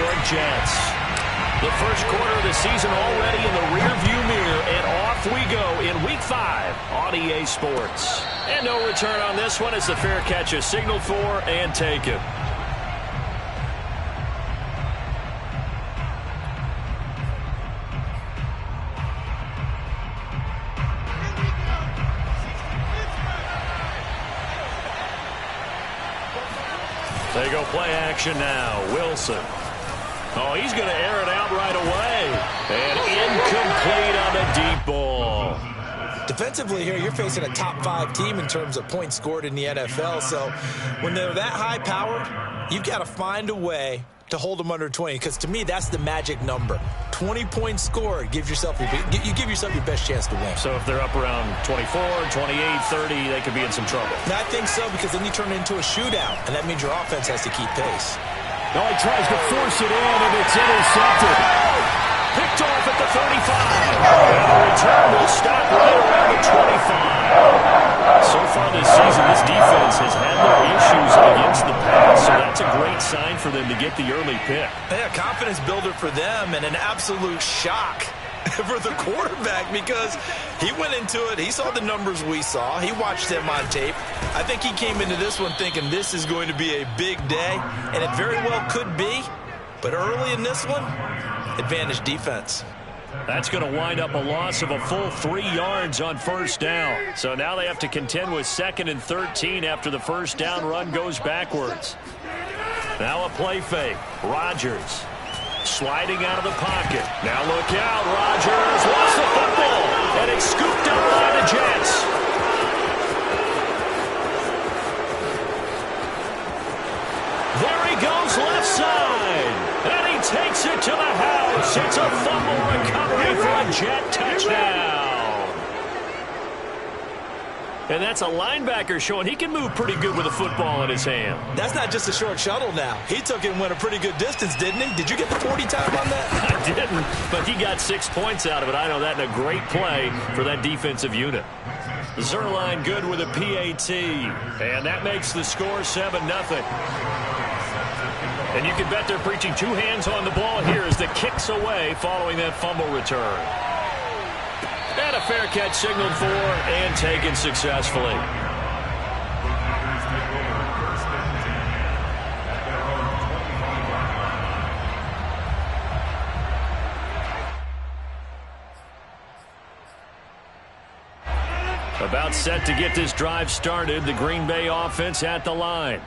York Jets. The first quarter of the season already in the rearview mirror, and off we go in Week 5 on EA Sports. And no return on this one as the fair catch is signaled for and taken. They go play action now. Wilson. Oh, he's going to air it out right away. And incomplete on the deep ball. Defensively here, you're facing a top 5 team in terms of points scored in the NFL. So when they're that high powered, you've got to find a way to hold them under 20. Because to me, that's the magic number. 20 points scored, you give yourself your best chance to win. So if they're up around 24, 28, 30, they could be in some trouble. I think so, because then you turn it into a shootout, and that means your offense has to keep pace. No, he tries to force it in, and it's intercepted. Picked off at the 35. And the return will stop right around the 25. So far this season, this defense has had their issues against the pass, so that's a great sign for them to get the early pick. Yeah, confidence builder for them, and an absolute shock for the quarterback, because he went into it, he saw the numbers we saw, he watched them on tape. I think he came into this one thinking this is going to be a big day, and it very well could be, but early in this one, advantage defense. That's going to wind up a loss of a full 3 yards on first down. So now they have to contend with 2nd and 13 after the first down run goes backwards. Now a play fake. Rodgers sliding out of the pocket. Now look out. Rodgers lost the football, and it's scooped up by the Jets. There he goes left side. And he takes it to the house. It's a fumble recovery for a Jet touchdown. And that's a linebacker showing he can move pretty good with a football in his hand. That's not just a short shuttle now. He took it and went a pretty good distance, didn't he? Did you get the 40 time on that? I didn't, but he got 6 points out of it. I know that in a great play for that defensive unit. Zerline good with a PAT. And that makes the score 7-0. And you can bet they're preaching 2 hands on the ball here as the kick's away following that fumble return. And a fair catch signaled for and taken successfully. About set to get this drive started, the Green Bay offense at the line.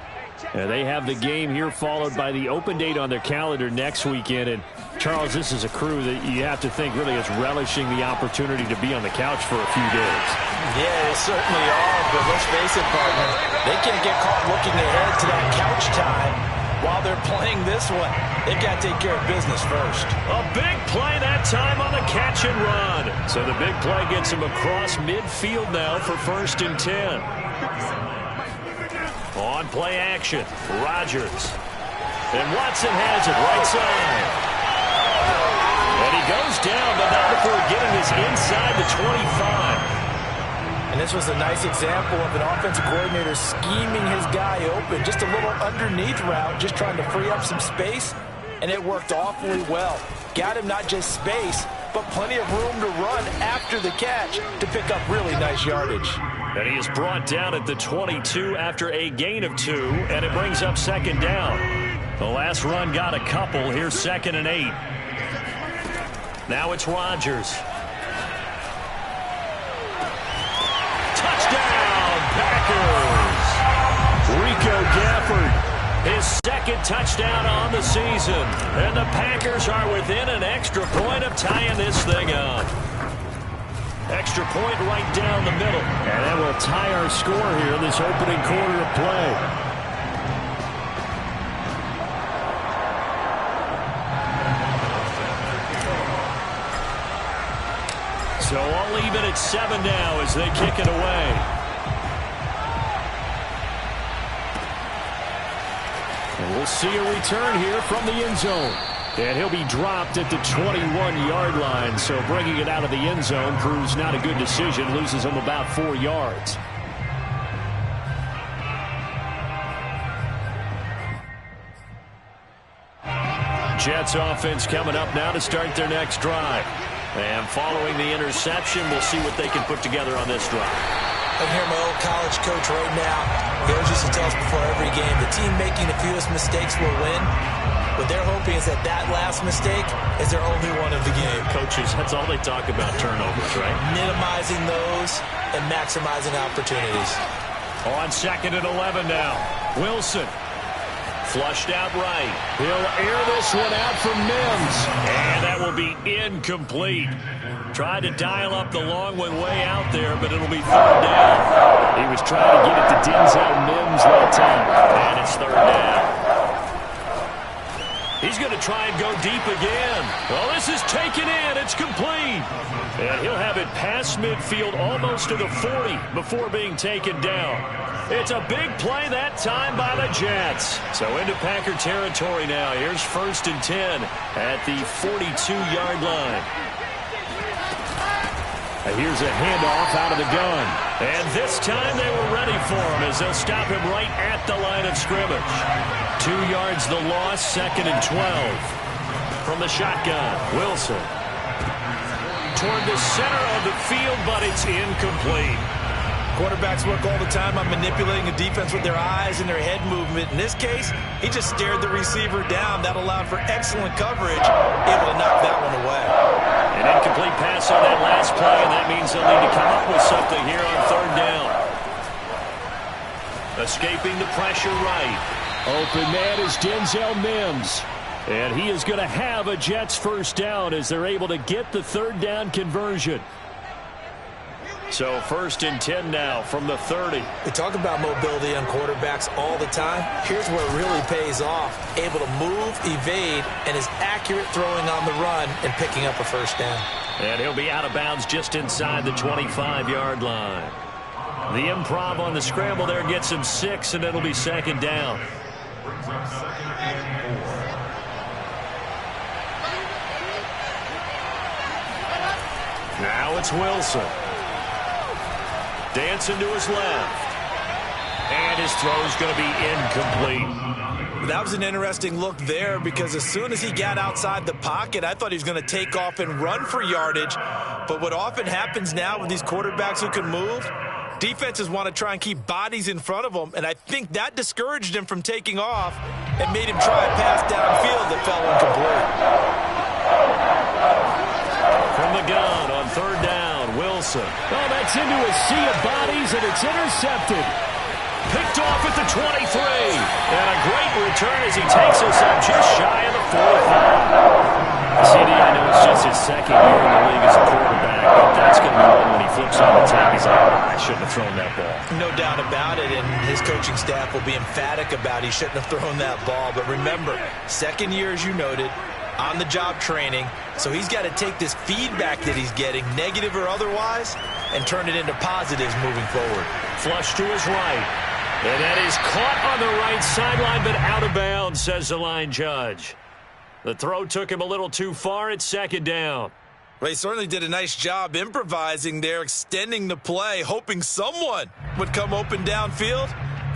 And they have the game here followed by the open date on their calendar next weekend. And, Charles, this is a crew that you have to think really is relishing the opportunity to be on the couch for a few days. Yeah, they certainly are, but let's face it, partner, they can't get caught looking ahead to that couch time while they're playing this one. They've got to take care of business first. A big play that time on the catch and run. So the big play gets him across midfield now for 1st and 10. On play action, Rodgers. And Watson has it right side. And he goes down, but not before getting this inside the 25. And this was a nice example of an offensive coordinator scheming his guy open. Just a little underneath route, just trying to free up some space. And it worked awfully well. Got him not just space, but plenty of room to run after the catch to pick up really nice yardage. And he is brought down at the 22 after a gain of 2, and it brings up 2nd down. The last run got a couple. Here's 2nd and 8. Now it's Rodgers. Touchdown, Packers! Rico Gafford, his 2nd touchdown on the season. And the Packers are within an extra point of tying this thing up. Extra point right down the middle. And that will tie our score here in this opening quarter of play. So all even at 7 now as they kick it away. And we'll see a return here from the end zone. And he'll be dropped at the 21-yard line. So bringing it out of the end zone proves not a good decision. Loses him about 4 yards. Jets offense coming up now to start their next drive. And following the interception, we'll see what they can put together on this drive. I hear my old college coach right now. He always used to tell us before every game, the team making the fewest mistakes will win. What they're hoping is that last mistake is their only one of the game. Coaches, that's all they talk about, turnovers, right? Minimizing those and maximizing opportunities. On 2nd and 11 now. Wilson. Flushed out right. He'll air this one out for Mims. And that will be incomplete. Tried to dial up the long one way out there, but it'll be 3rd down. He was trying to get it to Denzel Mims that time. And it's 3rd down. He's going to try and go deep again. Well, this is taken in. It's complete. And he'll have it past midfield almost to the 40 before being taken down. It's a big play that time by the Jets. So into Packer territory now. Here's 1st and 10 at the 42-yard line. And here's a handoff out of the gun. And this time they were ready for him as they'll stop him right at the line of scrimmage. 2 yards the loss, 2nd and 12. From the shotgun, Wilson. Toward the center of the field, but it's incomplete. Quarterbacks work all the time on manipulating a defense with their eyes and their head movement. In this case, he just stared the receiver down. That allowed for excellent coverage, able to knock that one away. An incomplete pass on that last play, and that means they'll need to come up with something here on 3rd down. Escaping the pressure right. Open man is Denzel Mims. And he is going to have a Jets 1st down as they're able to get the 3rd down conversion. So 1st and 10 now from the 30. We talk about mobility on quarterbacks all the time. Here's where it really pays off. Able to move, evade, and is accurate throwing on the run and picking up a 1st down. And he'll be out of bounds just inside the 25-yard line. The improv on the scramble there gets him 6, and it'll be 2nd down. Now it's Wilson. Dancing to his left. And his throw's going to be incomplete. That was an interesting look there because as soon as he got outside the pocket, I thought he was going to take off and run for yardage. But what often happens now with these quarterbacks who can move, defenses want to try and keep bodies in front of them, and I think that discouraged him from taking off and made him try a pass downfield that fell incomplete. From the gun on 3rd down, Wilson. Oh, that's into a sea of bodies, and it's intercepted. Picked off at the 23. And a great return as he takes us up just shy of the 45. CD, I know it's just his 2nd year in the league as a quarterback, but that's going to be one when he flips on the tape. He's like, I shouldn't have thrown that ball. No doubt about it, and his coaching staff will be emphatic about he shouldn't have thrown that ball. But remember, 2nd year, as you noted, on-the-job training, so he's got to take this feedback that he's getting, negative or otherwise, and turn it into positives moving forward. Flush to his right. And that is caught on the right sideline, but out of bounds, says the line judge. The throw took him a little too far. It's 2nd down. Well, he certainly did a nice job improvising there, extending the play, hoping someone would come open downfield,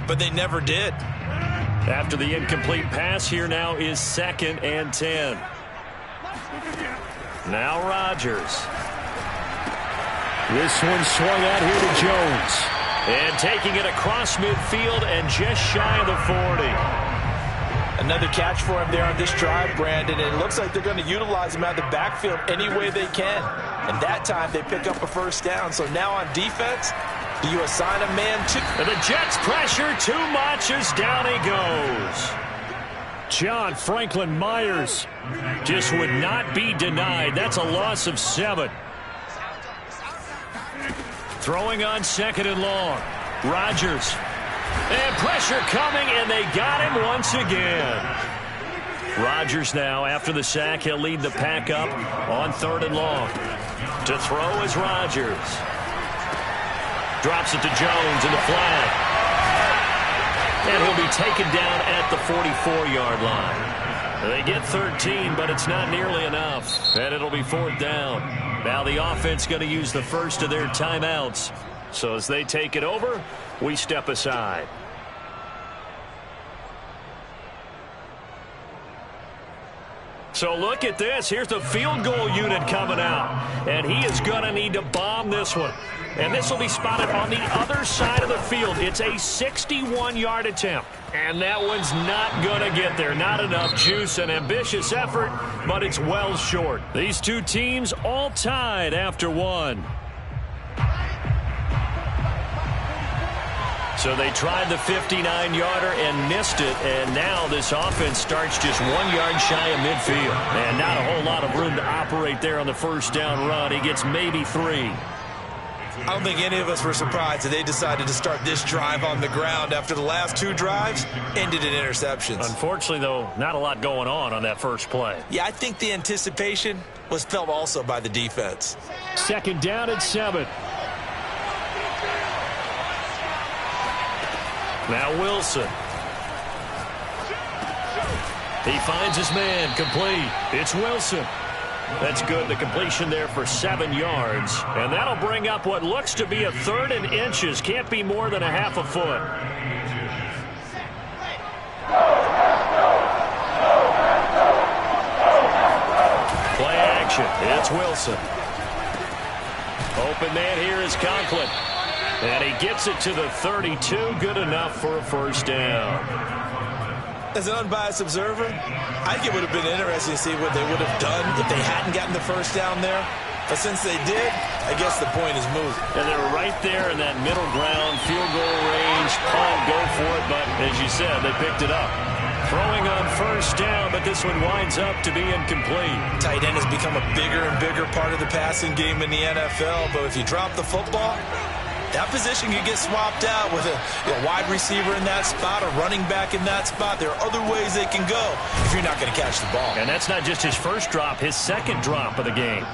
but they never did. After the incomplete pass, here now is 2nd and 10. Now Rodgers. This one swung out here to Jones. And taking it across midfield and just shy of the 40. Another catch for him there on this drive, Brandon. And it looks like they're going to utilize him out of the backfield any way they can. And that time they pick up a 1st down. So now on defense, do you assign a man to? And the Jets pressure too much as down he goes. John Franklin Myers just would not be denied. That's a loss of 7. Throwing on 2nd and long. Rodgers. And pressure coming, and they got him once again. Rodgers now, after the sack, he'll lead the pack up on 3rd and long. To throw is Rodgers. Drops it to Jones in the flat. And he'll be taken down at the 44-yard line. They get 13, but it's not nearly enough. And it'll be 4th down. Now the offense going to use the first of their timeouts. So as they take it over, we step aside. So look at this. Here's the field goal unit coming out. And he is going to need to bomb this one. And this will be spotted on the other side of the field. It's a 61-yard attempt. And that one's not going to get there. Not enough juice, an ambitious effort, but it's well short. These two teams all tied after one. So they tried the 59-yarder and missed it, and now this offense starts just 1 yard shy of midfield. And not a whole lot of room to operate there on the first down run. He gets maybe 3. I don't think any of us were surprised that they decided to start this drive on the ground after the last 2 drives ended in interceptions. Unfortunately, though, not a lot going on that first play. Yeah, I think the anticipation was felt also by the defense. Second down at 7. Now Wilson. He finds his man, complete. It's Wilson. That's good. The completion there for 7 yards. And that'll bring up what looks to be a 3rd and inches. Can't be more than a half a foot. Play action. It's Wilson. Open man here is Conklin. And he gets it to the 32. Good enough for a first down. As an unbiased observer, I think it would have been interesting to see what they would have done if they hadn't gotten the first down there. But since they did, I guess the point is moved. And they were right there in that middle ground, field goal range, call, go for it. But as you said, they picked it up. Throwing on first down, but this one winds up to be incomplete. Tight end has become a bigger and bigger part of the passing game in the NFL. But if you drop the football, that position can get swapped out with a wide receiver in that spot, a running back in that spot. There are other ways they can go if you're not going to catch the ball. And that's not just his first drop, his second drop of the game.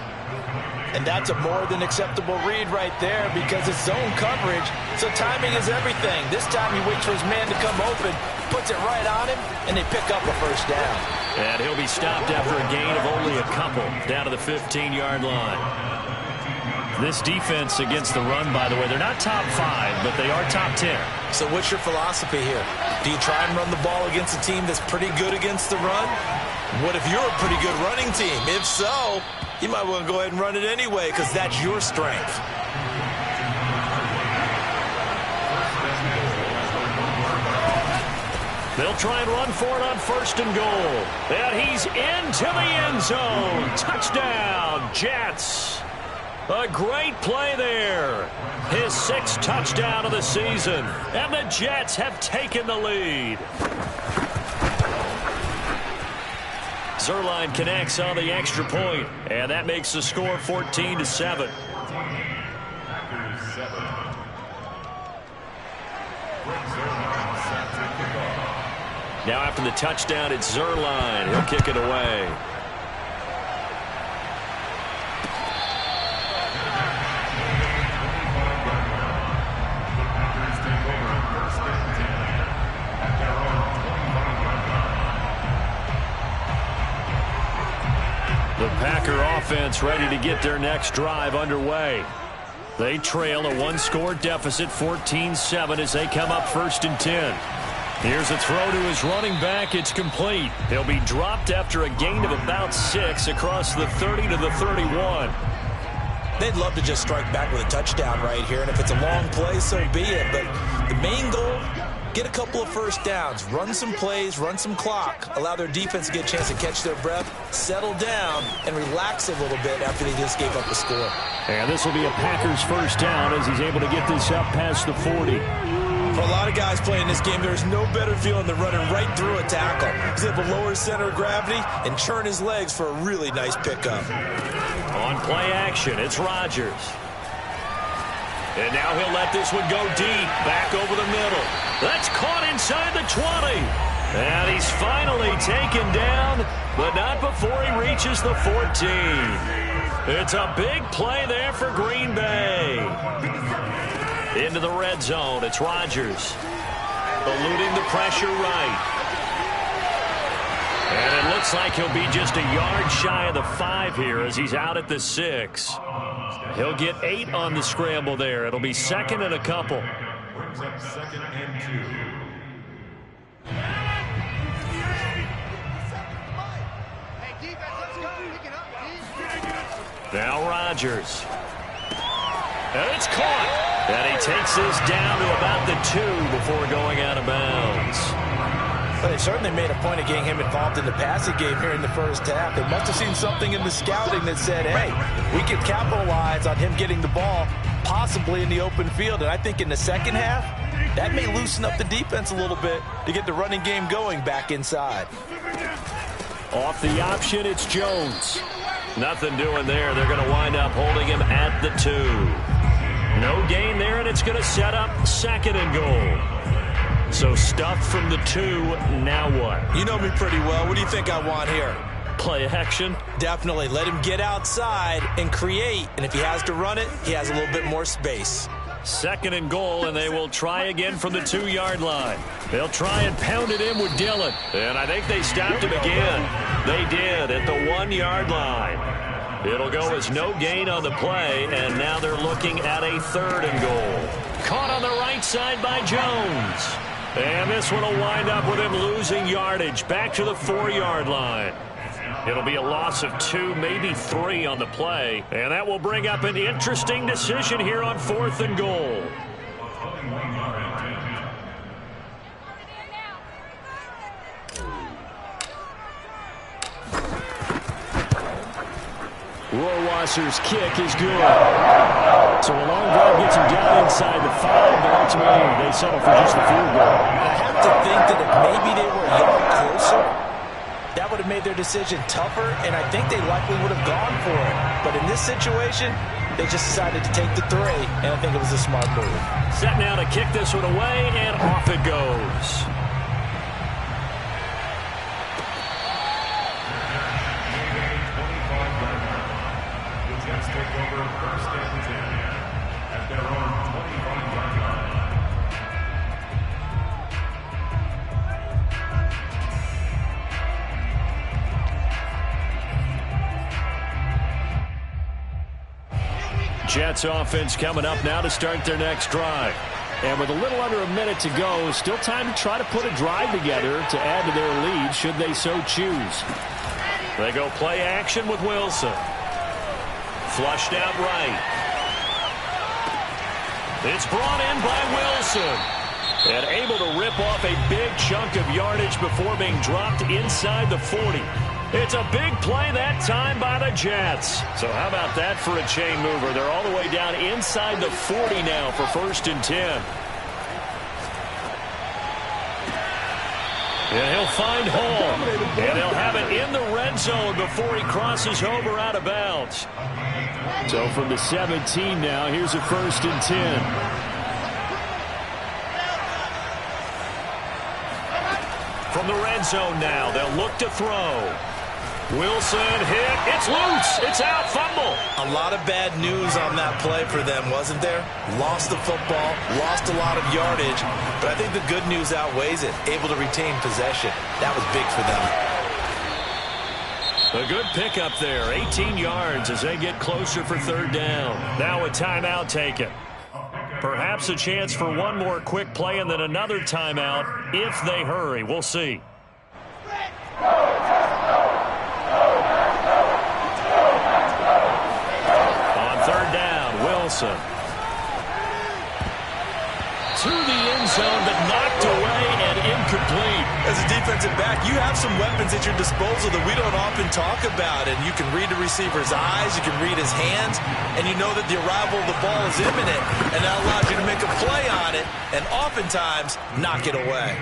And that's a more than acceptable read right there because it's zone coverage, so timing is everything. This time he waits for his man to come open, puts it right on him, and they pick up a first down. And he'll be stopped after a gain of only a couple down to the 15-yard line. This defense against the run, by the way, they're not top 5, but they are top 10. So what's your philosophy here? Do you try and run the ball against a team that's pretty good against the run? What if you're a pretty good running team? If so, you might want to go ahead and run it anyway because that's your strength. They'll try and run for it on first and goal. And he's into the end zone. Touchdown, Jets. A great play there. His 6th touchdown of the season. And the Jets have taken the lead. Zerline connects on the extra point, and that makes the score 14-7. Now after the touchdown, it's Zerline. He'll kick it away. The Packer offense ready to get their next drive underway. They trail a 1-score deficit, 14-7, as they come up 1st and 10. Here's a throw to his running back. It's complete. He'll be dropped after a gain of about 6 across the 30 to the 31. They'd love to just strike back with a touchdown right here, and if it's a long play, so be it. But the main goal, get a couple of first downs, run some plays, run some clock, allow their defense to get a chance to catch their breath, settle down, and relax a little bit after they just gave up a score. And this will be a Packers first down as he's able to get this up past the 40. For a lot of guys playing this game, there's no better feeling than running right through a tackle. He's able to lower his center of gravity and churn his legs for a really nice pickup. On play action, it's Rodgers. And now he'll let this one go deep, back over the middle. That's caught inside the 20. And he's finally taken down, but not before he reaches the 14. It's a big play there for Green Bay. Into the red zone, it's Rodgers. Eluding the pressure right. And it looks like he'll be just a yard shy of the 5 here as he's out at the 6. He'll get 8 on the scramble there. It'll be 2nd and a couple. Brings up 2nd and 2. Now Rodgers. And it's caught. And he takes this down to about the 2 before going out of bounds. Well, they certainly made a point of getting him involved in the passing game here in the first half. They must have seen something in the scouting that said, hey, we can capitalize on him getting the ball possibly in the open field. And I think in the second half, that may loosen up the defense a little bit to get the running game going back inside. Off the option, it's Jones. Nothing doing there. They're going to wind up holding him at the 2. No gain there, and it's going to set up 2nd and goal. So stuffed from the 2, now what? You know me pretty well. What do you think I want here? Play action? Definitely. Let him get outside and create, and if he has to run it, he has a little bit more space. 2nd and goal, and they will try again from the 2-yard line. They'll try and pound it in with Dillon, and I think they stopped him again. They did at the 1-yard line. It'll go as no gain on the play, and now they're looking at a 3rd and goal. Caught on the right side by Jones. And this one will wind up with him losing yardage back to the 4-yard line. It'll be a loss of 2, maybe 3 on the play, and that will bring up an interesting decision here on 4th and goal. Rohrwasser's kick is good. So a long drive gets him down inside the 5, but ultimately they settle for just the field goal. I have to think that if maybe they were a yard closer, that would have made their decision tougher, and I think they likely would have gone for it. But in this situation, they just decided to take the 3, and I think it was a smart move. Set now to kick this one away, and off it goes. Jets offense coming up now to start their next drive. And with a little under a minute to go, still time to try to put a drive together to add to their lead should they so choose. They go play action with Wilson. Flushed out right. It's brought in by Wilson. And able to rip off a big chunk of yardage before being dropped inside the 40. It's a big play that time by the Jets. So how about that for a chain mover? They're all the way down inside the 40 now for 1st and 10. And he'll find Hall. And he'll have it in the red zone before he crosses over out of bounds. So from the 17 now, here's a 1st and 10. From the red zone now, they'll look to throw. Wilson hit. It's loose. It's out. Fumble. A lot of bad news on that play for them, wasn't there? Lost the football, lost a lot of yardage, but I think the good news outweighs it. Able to retain possession. That was big for them. A good pickup there. 18 yards as they get closer for 3rd down. Now a timeout taken. Perhaps a chance for one more quick play and then another timeout if they hurry. We'll see. On 3rd down, Wilson. To the end zone, but knocked away and incomplete. As a defensive back, you have some weapons at your disposal that we don't often talk about. And you can read the receiver's eyes, you can read his hands, and you know that the arrival of the ball is imminent. And that allows you to make a play on it and oftentimes knock it away.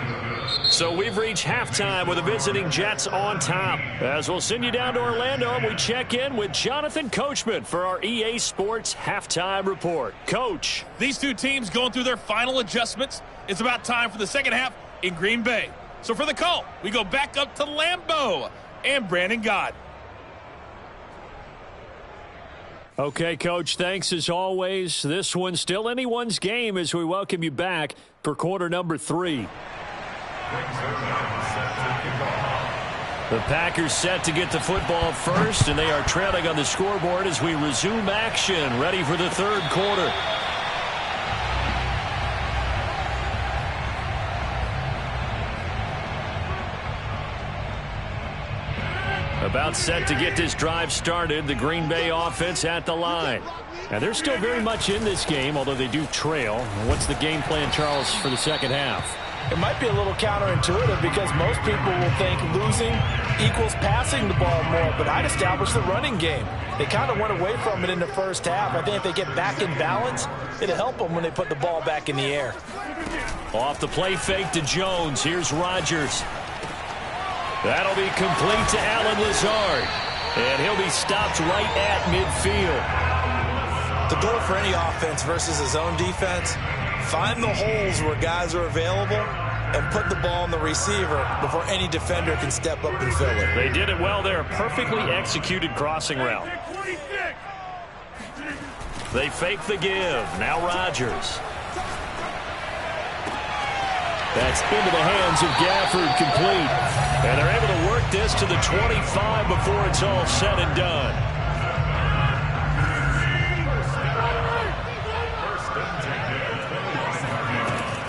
So we've reached halftime with the visiting Jets on top. As we'll send you down to Orlando, and we check in with Jonathan Coachman for our EA Sports Halftime Report. Coach. These two teams going through their final adjustments. It's about time for the second half in Green Bay. So for the call, we go back up to Lambeau and Brandon Gott. Okay, Coach, thanks as always. This one's still anyone's game as we welcome you back for quarter number 3. The Packers set to get the football first, and they are trailing on the scoreboard as we resume action, ready for the 3rd quarter. A About set to get this drive started. The Green Bay offense at the line. Now, they're still very much in this game, although they do trail. What's the game plan, Charles, for the second half? It might be a little counterintuitive because most people will think losing equals passing the ball more, but I'd establish the running game. They kind of went away from it in the first half. I think if they get back in balance, it'll help them when they put the ball back in the air. Off the play fake to Jones. Here's Rodgers. That'll be complete to Allen Lazard. And he'll be stopped right at midfield. The goal for any offense versus his own defense, find the holes where guys are available and put the ball on the receiver before any defender can step up and fill it. They did it well there. Perfectly executed crossing route. They fake the give. Now Rodgers. That's into the hands of Gafford, complete. And they're able to work this to the 25 before it's all said and done.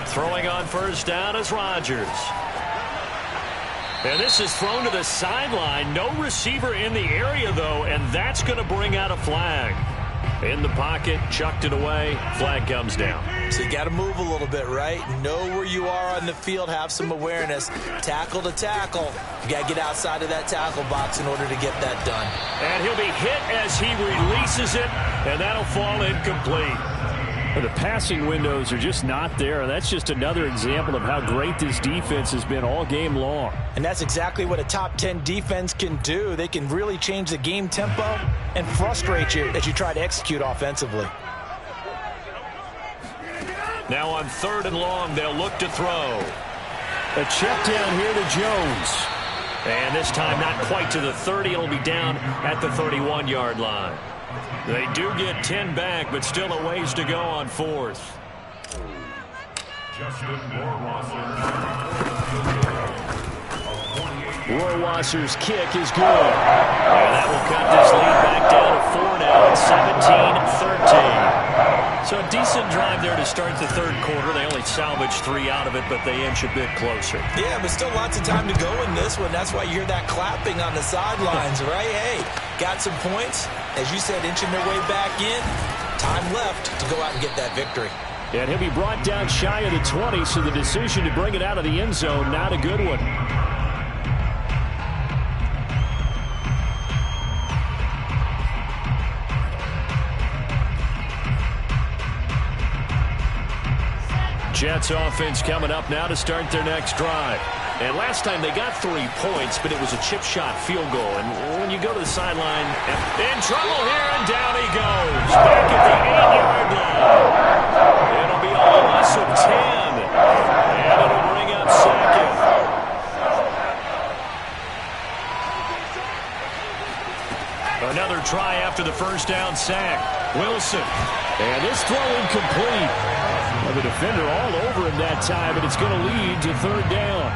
Throwing on first down is Rodgers. And this is thrown to the sideline. No receiver in the area, though, and that's going to bring out a flag. In the pocket, chucked it away, flag comes down. So you got to move a little bit, right? Know where you are on the field, have some awareness. Tackle to tackle. You got to get outside of that tackle box in order to get that done. And he'll be hit as he releases it, and that'll fall incomplete. The passing windows are just not there. That's just another example of how great this defense has been all game long. And that's exactly what a top 10 defense can do. They can really change the game tempo and frustrate you as you try to execute offensively. Now on 3rd and long, they'll look to throw. A check down here to Jones. And this time not quite to the 30. It'll be down at the 31-yard line. They do get 10 back, but still a ways to go on 4th. Rohrwasser's kick is good. And that will cut this lead back down to 4 now. It's 17-13. So a decent drive there to start the third quarter. They only salvaged 3 out of it, but they inch a bit closer. Yeah, but still lots of time to go in this one. That's why you hear that clapping on the sidelines, right? Hey, got some points. As you said, inching their way back in. Time left to go out and get that victory. And he'll be brought down shy of the 20, so the decision to bring it out of the end zone, not a good one. Jets offense coming up now to start their next drive. And last time they got 3 points, but it was a chip shot field goal. And when you go to the sideline, in trouble here, and down he goes. Back at the 8-yard line. It'll be a loss of 10. And it'll bring up 2nd. Another try after the first down sack. Wilson. And this throw incomplete. Well, the defender all over him that time, and it's going to lead to 3rd down.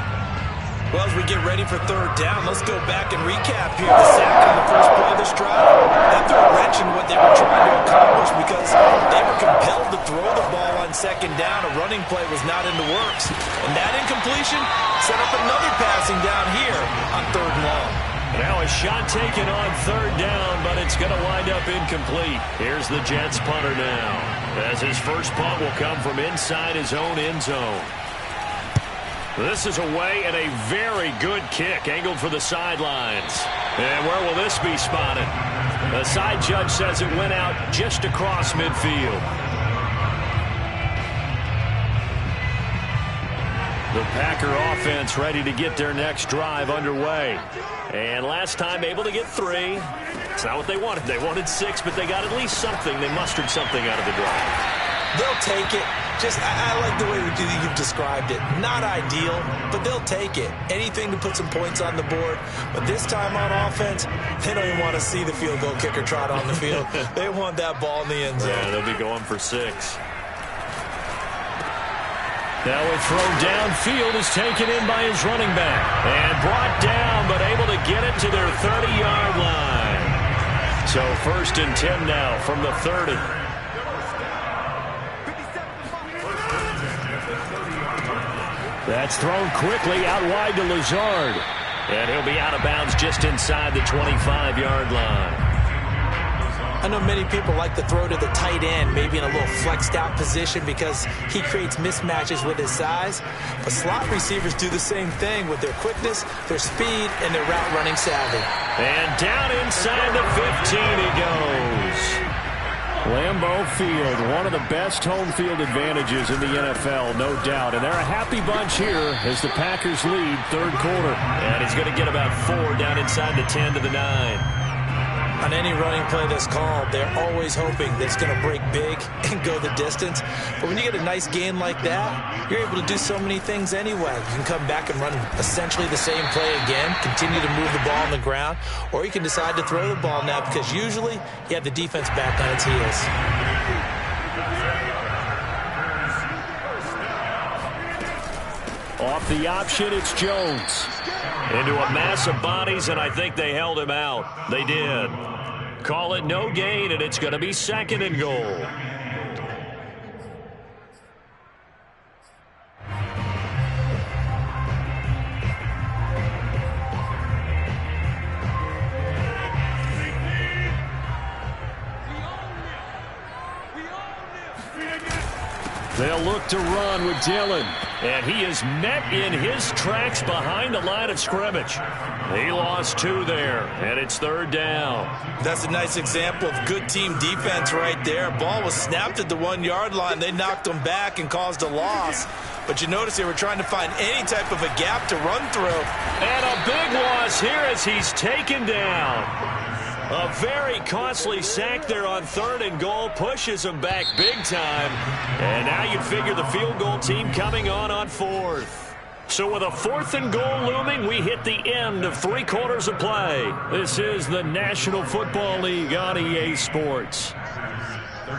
Well, as we get ready for 3rd down, let's go back and recap here. The sack on the first play of this drive, that threw a wrench in what they were trying to accomplish because they were compelled to throw the ball on 2nd down. A running play was not in the works. And that incompletion set up another passing down here on 3rd and long. Now a shot taken on 3rd down, but it's going to wind up incomplete. Here's the Jets punter now, as his first punt will come from inside his own end zone. This is away, and a very good kick angled for the sidelines. And where will this be spotted? The side judge says it went out just across midfield. The Packer offense ready to get their next drive underway. And last time able to get 3. It's not what they wanted. They wanted 6, but they got at least something. They mustered something out of the drive. They'll take it. I like the way you've described it. Not ideal, but they'll take it. Anything to put some points on the board. But this time on offense, they don't even want to see the field goal kicker trot on the field. They want that ball in the end zone. Yeah, they'll be going for 6. Now a throw downfield is taken in by his running back. And brought down, but able to get it to their 30-yard line. So 1st and 10 now from the 30. That's thrown quickly out wide to Lazard. And he'll be out of bounds just inside the 25-yard line. I know many people like to throw to the tight end, maybe in a little flexed out position because he creates mismatches with his size. But slot receivers do the same thing with their quickness, their speed, and their route running savvy. And down inside the 15 he goes. Lambeau Field, one of the best home field advantages in the NFL, no doubt. And they're a happy bunch here as the Packers lead third quarter. And he's going to get about 4 down inside the 10 to the 9. On any running play that's called, they're always hoping that it's going to break big and go the distance. But when you get a nice gain like that, you're able to do so many things anyway. You can come back and run essentially the same play again, continue to move the ball on the ground, or you can decide to throw the ball now because usually you have the defense back on its heels. Off the option, it's Jones. Into a mass of bodies, and I think they held him out. They did. Call it no gain, and it's going to be 2nd and goal. They'll look to run with Dillon. And he is met in his tracks behind the line of scrimmage. He lost 2 there, and it's 3rd down. That's a nice example of good team defense right there. Ball was snapped at the 1-yard line. They knocked him back and caused a loss. But you notice they were trying to find any type of a gap to run through. And a big loss here as he's taken down. A very costly sack there on 3rd and goal pushes him back big time. And now you'd figure the field goal team coming on 4th. So with a 4th and goal looming, we hit the end of 3 quarters of play. This is the National Football League on EA Sports.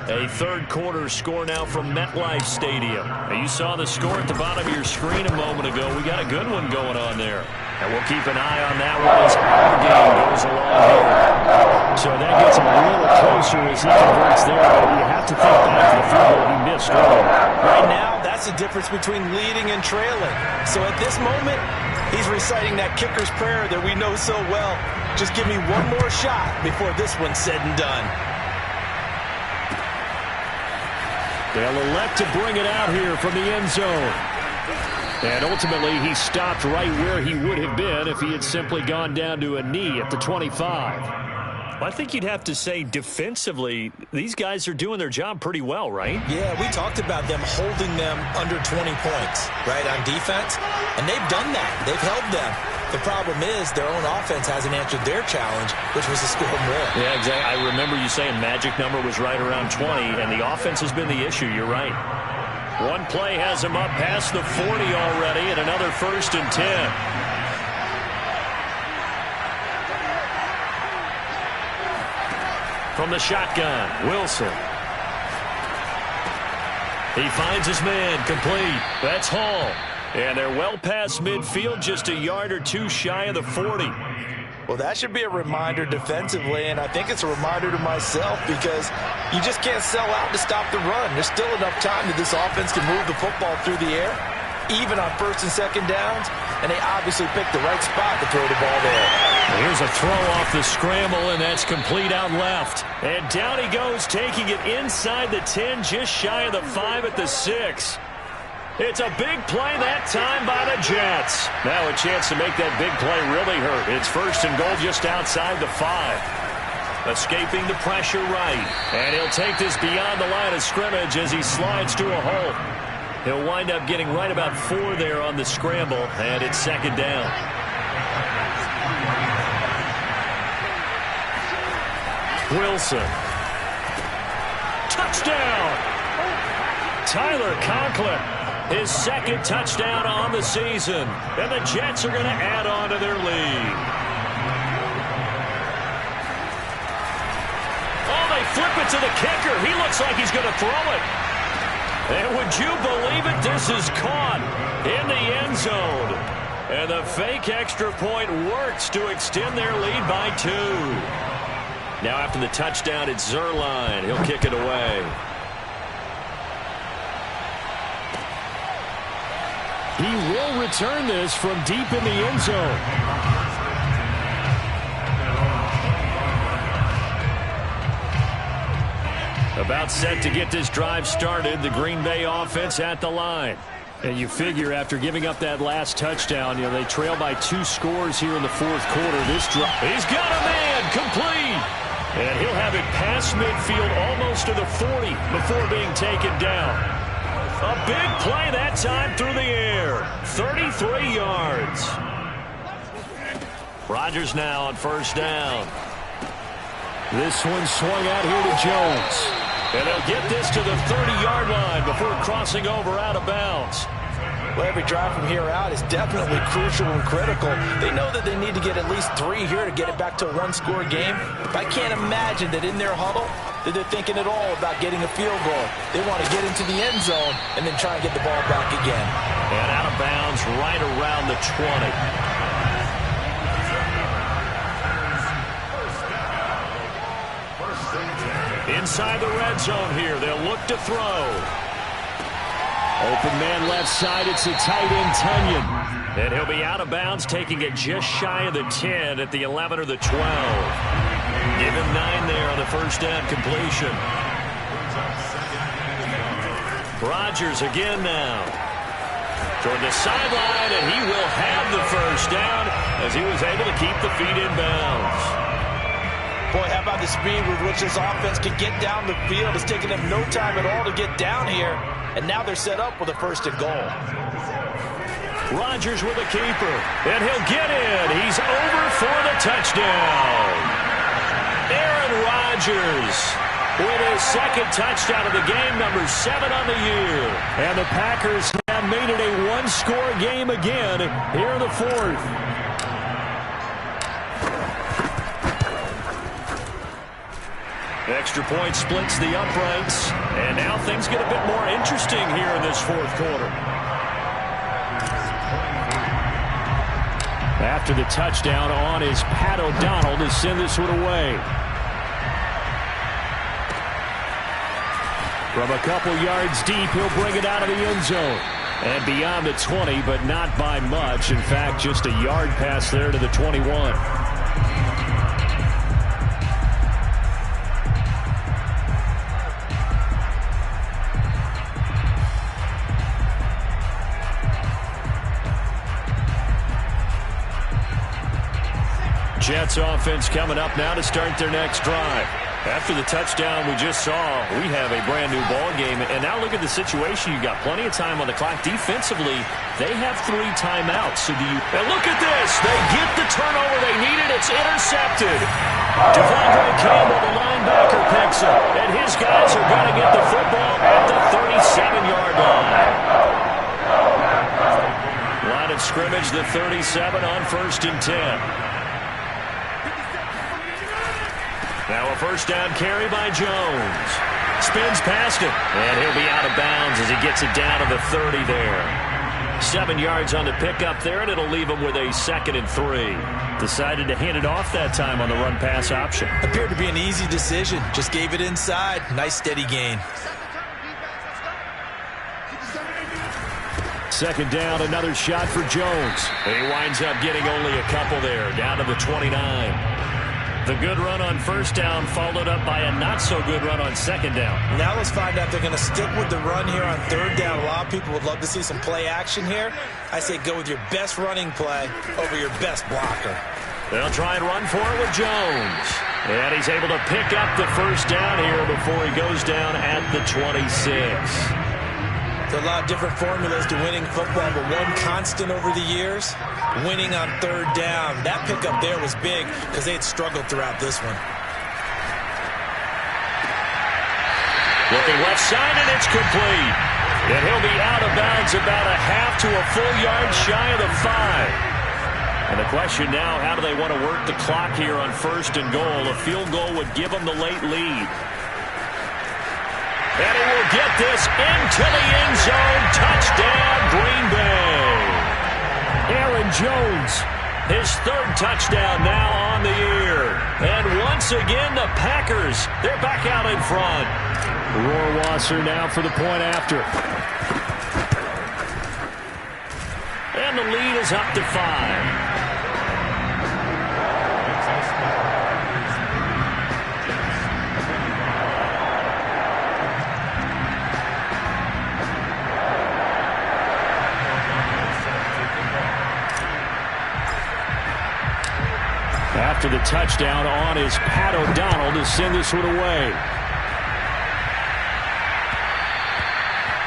A third quarter score now from MetLife Stadium. Now you saw the score at the bottom of your screen a moment ago. We got a good one going on there. And we'll keep an eye on that one as our game goes along here. So that gets him a little closer as he converts there. But you have to think back to the field goal he missed earlier. Right now, that's the difference between leading and trailing. So at this moment, he's reciting that kicker's prayer that we know so well. Just give me one more shot before this one's said and done. They'll elect to bring it out here from the end zone. And ultimately, he stopped right where he would have been if he had simply gone down to a knee at the 25. Well, I think you'd have to say defensively, these guys are doing their job pretty well, right? Yeah, we talked about them holding them under 20 points, right, on defense. And they've done that. They've held them. The problem is their own offense hasn't answered their challenge, which was to score more. Yeah, exactly. I remember you saying magic number was right around 20, and the offense has been the issue. You're right. One play has him up past the 40 already, and another 1st and 10. From the shotgun, Wilson. He finds his man, complete. That's Hall. And they're well past midfield, just a yard or 2 shy of the 40. Well, that should be a reminder defensively, and I think it's a reminder to myself because you just can't sell out to stop the run. There's still enough time that this offense can move the football through the air, even on 1st and 2nd downs, and they obviously picked the right spot to throw the ball there. Here's a throw off the scramble, and that's complete out left. And down he goes, taking it inside the 10, just shy of the 5 at the 6. It's a big play that time by the Jets. Now a chance to make that big play really hurt. It's 1st and goal just outside the 5. Escaping the pressure right. And he'll take this beyond the line of scrimmage as he slides to a hole. He'll wind up getting right about 4 there on the scramble, and it's 2nd down. Wilson. Touchdown! Tyler Conklin. His 2nd touchdown on the season. And the Jets are going to add on to their lead. Oh, they flip it to the kicker. He looks like he's going to throw it. And would you believe it? This is caught in the end zone. And the fake extra point works to extend their lead by 2. Now after the touchdown, it's Zuerlein. He'll kick it away. He will return this from deep in the end zone. About set to get this drive started. The Green Bay offense at the line. And you figure after giving up that last touchdown, they trail by 2 scores here in the fourth quarter. This drive, he's got a man, complete. And he'll have it past midfield almost to the 40 before being taken down. A big play that time through the air. 33 yards. Rodgers now on first down. This one swung out here to Jones. And they'll get this to the 30-yard line before crossing over out of bounds. Well, every drive from here out is definitely crucial and critical. They know that they need to get at least 3 here to get it back to a 1-score game. But I can't imagine that in their huddle that they're thinking at all about getting a field goal. They want to get into the end zone and then try and get the ball back again. And out of bounds right around the 20. Inside the red zone here, they'll look to throw. Open man left side, it's a tight end, Tunyon. And he'll be out of bounds, taking it just shy of the 10 at the 11 or the 12. Give him 9 there on the first down completion. Rodgers again now. Toward the sideline, and he will have the first down as he was able to keep the feet in bounds. Boy, how about the speed with which this offense can get down the field? It's taken them no time at all to get down here, and now they're set up with a 1st and goal. Rodgers with a keeper, and he'll get in. He's over for the touchdown. Aaron Rodgers with his 2nd touchdown of the game, number 7 on the year. And the Packers have made it a 1-score game again here in the 4th. Extra point splits the uprights, and now things get a bit more interesting here in this 4th quarter. After the touchdown on is Pat O'Donnell to send this one away. From a couple yards deep, he'll bring it out of the end zone. And beyond the 20, but not by much. In fact, just a yard pass there to the 21. Jets offense coming up now to start their next drive. After the touchdown we just saw, we have a brand new ball game. And now look at the situation. You got plenty of time on the clock. Defensively, they have 3 timeouts. So and look at this. They get the turnover they needed. It's intercepted. Devondre Campbell, the linebacker, picks up. And his guys are going to get the football at the 37-yard line. Line of scrimmage, the 37 on 1st and 10. Now a first down carry by Jones. Spins past him. And he'll be out of bounds as he gets it down to the 30 there. 7 yards on the pickup there, and it'll leave him with a 2nd and 3. Decided to hand it off that time on the run-pass option. Appeared to be an easy decision. Just gave it inside. Nice steady gain. 2nd down, another shot for Jones. He winds up getting only a couple there, down to the 29. The good run on first down followed up by a not-so-good run on 2nd down. Now let's find out if they're going to stick with the run here on 3rd down. A lot of people would love to see some play action here. I say go with your best running play over your best blocker. They'll try and run for it with Jones. And he's able to pick up the first down here before he goes down at the 26. There's a lot of different formulas to winning football, but one constant over the years, winning on 3rd down. That pickup there was big because they had struggled throughout this one. Looking left side, and it's complete. And he'll be out of bounds about a half to a full yard shy of the 5. And the question now, how do they want to work the clock here on 1st and goal? A field goal would give them the late lead. And he will get this into the end zone. Touchdown, Green Bay. Aaron Jones, his 3rd touchdown now on the year. And once again, the Packers, they're back out in front. Rohrwasser now for the point after. And the lead is up to 5. touchdown on is Pat O'Donnell to send this one away.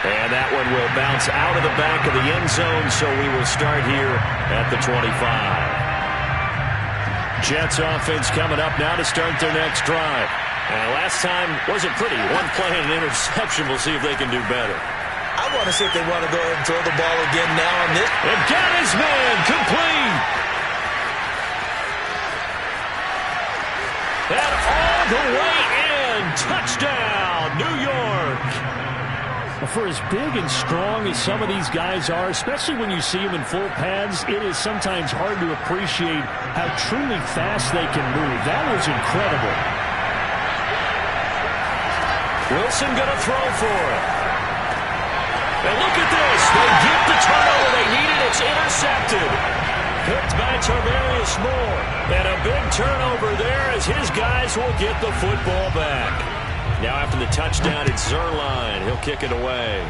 And that one will bounce out of the back of the end zone, so we will start here at the 25. Jets offense coming up now to start their next drive. And last time wasn't pretty. One play and an interception. We'll see if they can do better. I want to see if they want to go ahead and throw the ball again now on this. And got his man complete. And all the way in. Touchdown, New York. For as big and strong as some of these guys are, especially when you see them in full pads, it is sometimes hard to appreciate how truly fast they can move. That was incredible. Wilson going to throw for it. And look at this. They get the turnover they needed. It's intercepted. Picked by Tarvarius Moore. And a big turnover there as his guys will get the football back. Now after the touchdown, it's Zerline. He'll kick it away.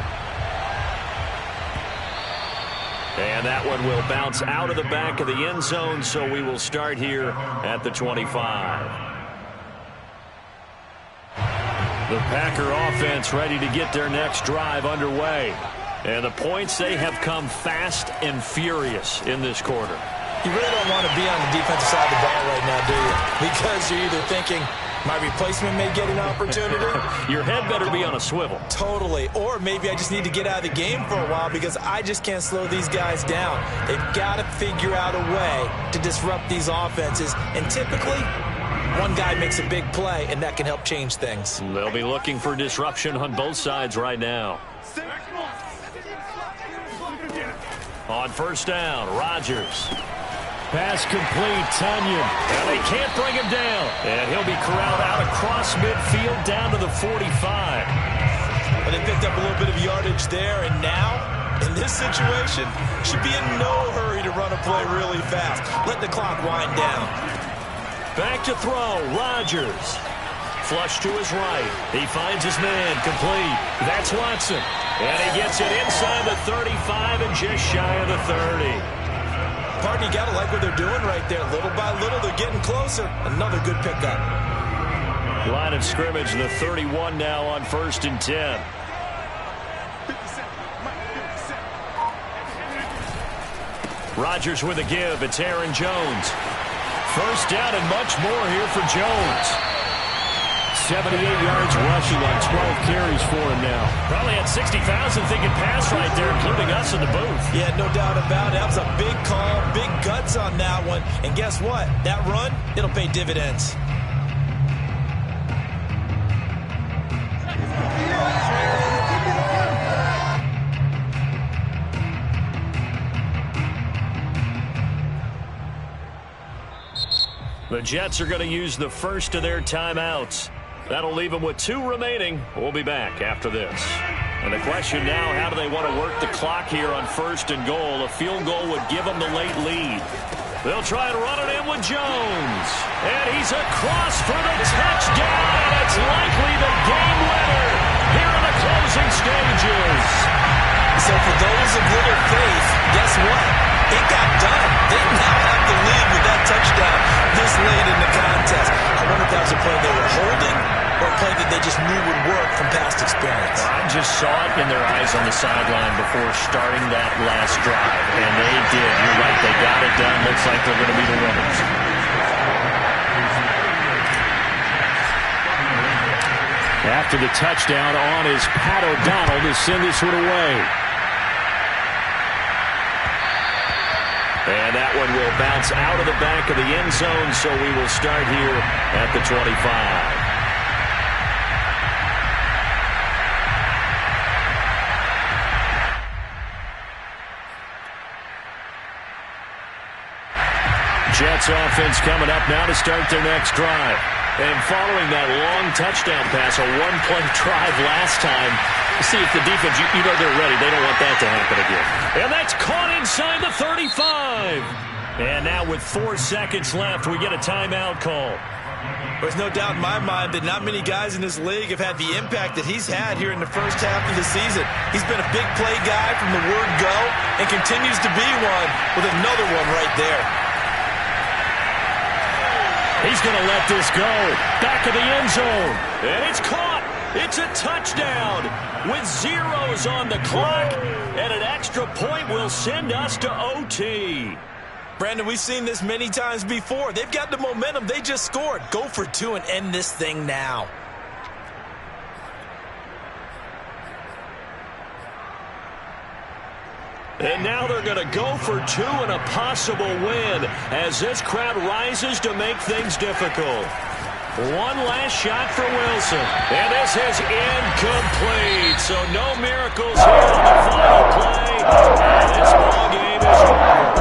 And that one will bounce out of the back of the end zone, so we will start here at the 25. The Packer offense ready to get their next drive underway. And the points, they have come fast and furious in this quarter. You really don't want to be on the defensive side of the ball right now, do you? Because you're either thinking, my replacement may get an opportunity. Your head better be on a swivel. Totally. Or maybe I just need to get out of the game for a while because I just can't slow these guys down. They've got to figure out a way to disrupt these offenses. And typically, one guy makes a big play, and that can help change things. They'll be looking for disruption on both sides right now. On first down, Rodgers. Pass complete, Tunyon. And they can't bring him down. And he'll be corralled out across midfield down to the 45. But they picked up a little bit of yardage there, and now, in this situation, should be in no hurry to run a play really fast. Let the clock wind down. Back to throw, Rodgers. Flush to his right. He finds his man, complete. That's Watson. And he gets it inside the 35 and just shy of the 30. Partner, you got to like what they're doing right there. Little by little, they're getting closer. Another good pickup. Line of scrimmage, the 31 now on 1st and 10. Rodgers with a give. It's Aaron Jones. First down and much more here for Jones. 78 yards rushing on 12 carries for him now. Probably had 60,000 thinking pass right there, including us in the booth. Yeah, no doubt about it. That was a big call, big guts on that one. And guess what? That run, it'll pay dividends. The Jets are going to use the first of their timeouts. That'll leave them with 2 remaining. We'll be back after this. And the question now, how do they want to work the clock here on 1st and goal? A field goal would give them the late lead. They'll try and run it in with Jones. And he's across for the touchdown, and it's likely the game winner here in the closing stages. So for those of little faith, guess what? It got done. They now have the lead with that touchdown this late in the contest. I wonder if that was a play they were holding or a play that they just knew would work from past experience. I just saw it in their eyes on the sideline before starting that last drive, and they did. You're right. They got it done. Looks like they're going to be the winners. After the touchdown, on is Pat O'Donnell to send this one away. And that one will bounce out of the back of the end zone, so we will start here at the 25. Jets offense coming up now to start their next drive. And following that long touchdown pass, a one-play drive last time, see if the defense, you know they're ready. They don't want that to happen again. And that's caught inside the 35. And now with 4 seconds left, we get a timeout call. There's no doubt in my mind that not many guys in this league have had the impact that he's had here in the first half of the season. He's been a big play guy from the word go and continues to be one with another one right there. he's going to let this go. Back of the end zone. And it's caught. It's a touchdown with zeros on the clock. And an extra point will send us to OT. Brandon, we've seen this many times before. They've got the momentum. They just scored. Go for 2 and end this thing now. And now they're going to go for 2 and a possible win as this crowd rises to make things difficult. One last shot for Wilson. And this is incomplete. So no miracles here on the final play. This ballgame is over.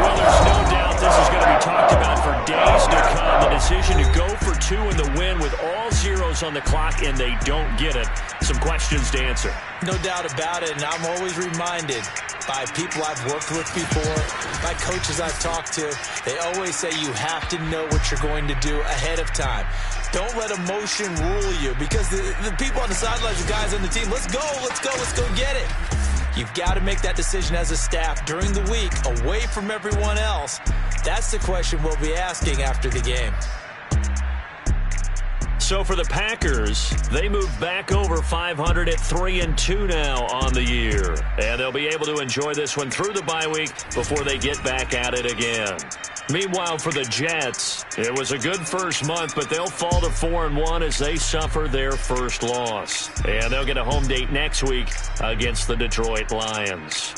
Well, there's no doubt this is going to be talked about for days to come. The decision to go for 2 in the win with all zeros on the clock, and they don't get it. Some questions to answer. No doubt about it, and I'm always reminded by people I've worked with before, by coaches I've talked to, they always say you have to know what you're going to do ahead of time. Don't let emotion rule you, because the people on the sidelines, the guys on the team, let's go get it. You've got to make that decision as a staff during the week, away from everyone else. That's the question we'll be asking after the game. So for the Packers, they move back over 500 at 3-2 now on the year. And they'll be able to enjoy this one through the bye week before they get back at it again. Meanwhile, for the Jets, it was a good first month, but they'll fall to 4-1 as they suffer their first loss. And they'll get a home date next week against the Detroit Lions.